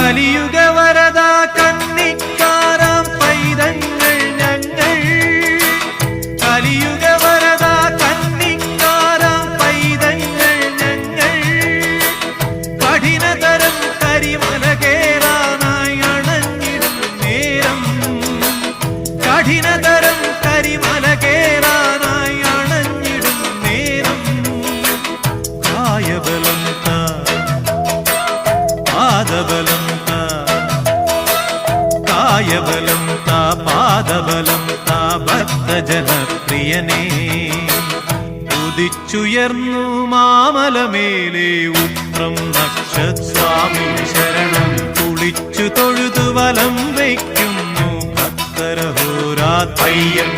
കലിയുഗ വരദ കന്നിക്കാരാം പൈതങ്ങൾ ഞങ്ങൾ കലിയുഗ വരദ കന്നിക്കാരാം പൈതങ്ങൾ ഞങ്ങൾ കഠിനതരം കരിമല കേറാനായി അണഞ്ഞിടും നേരം കഠിനതരം കരിമല കേറാനായി അണഞ്ഞിടും നേരം കായബലം പാദബലം കായബലം പാദബലം ഭക്തജനപ്രിയനേ ഉദിച്ചുയർന്നു മാമലമേലെ ഉത്രം നക്ഷസ്വാമി ശരണം കുളിച്ചു തൊഴുതു വലം വയ്ക്കുന്നു ഭക്തരഹോരാത്രയ്യൻ